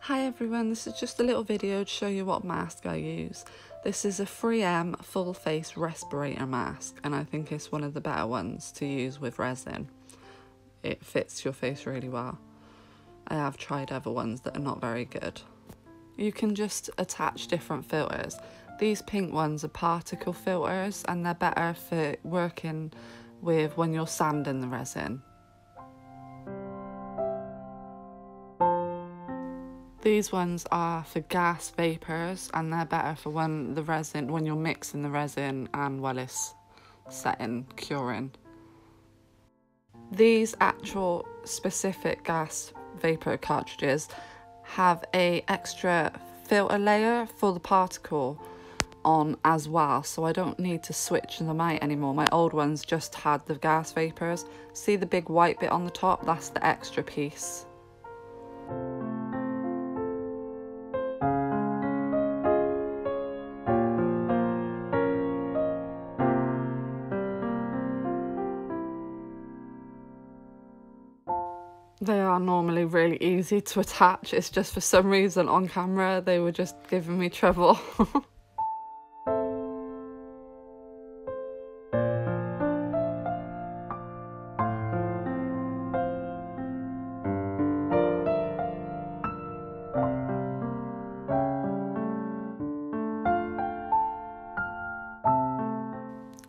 Hi everyone, this is just a little video to show you what mask I use. This is a 3M full face respirator mask and I think it's one of the better ones to use with resin. It fits your face really well. I have tried other ones that are not very good. You can just attach different filters. These pink ones are particle filters and they're better for working with when you're sanding the resin. These ones are for gas vapours and they're better for when you're mixing the resin and while it's setting, curing. These actual specific gas vapour cartridges have a extra filter layer for the particle on as well, so I don't need to switch them out anymore. My old ones just had the gas vapours. See the big white bit on the top? That's the extra piece. They are normally really easy to attach, it's just for some reason on camera they were just giving me trouble.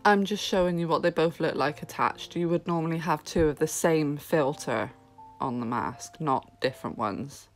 I'm just showing you what they both look like attached. You would normally have two of the same filter on the mask, not different ones.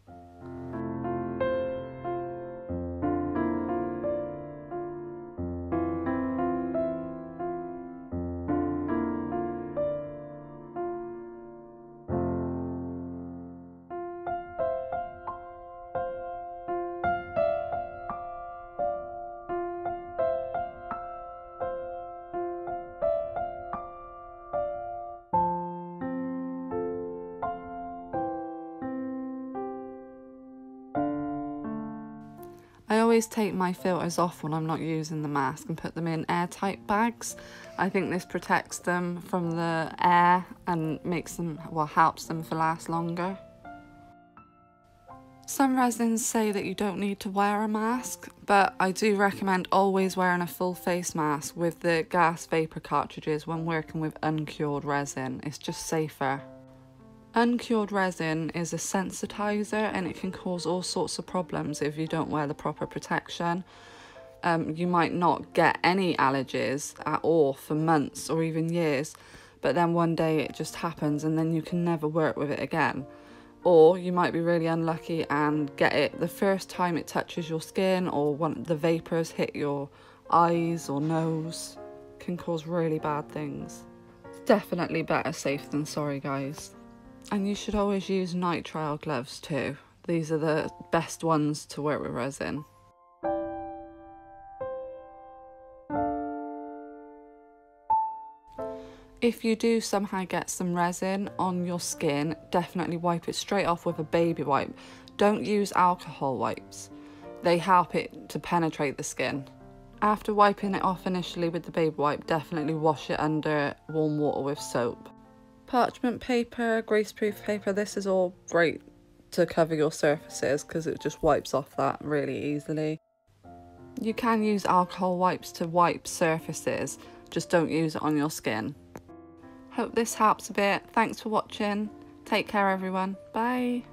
I always take my filters off when I'm not using the mask and put them in airtight bags. I think this protects them from the air and makes them, well, helps them to last longer. Some resins say that you don't need to wear a mask, but I do recommend always wearing a full face mask with the gas vapour cartridges when working with uncured resin. It's just safer. Uncured resin is a sensitizer and it can cause all sorts of problems if you don't wear the proper protection. You might not get any allergies at all for months or even years, but then one day it just happens and then you can never work with it again. Or you might be really unlucky and get it the first time it touches your skin, or when the vapours hit your eyes or nose. It can cause really bad things. It's definitely better safe than sorry, guys. And you should always use nitrile gloves too. These are the best ones to work with resin. If you do somehow get some resin on your skin, definitely wipe it straight off with a baby wipe. Don't use alcohol wipes. They help it to penetrate the skin. After wiping it off initially with the baby wipe, definitely wash it under warm water with soap. Parchment paper, greaseproof paper, this is all great to cover your surfaces because it just wipes off that really easily. You can use alcohol wipes to wipe surfaces, just don't use it on your skin. Hope this helps a bit. Thanks for watching. Take care everyone. Bye.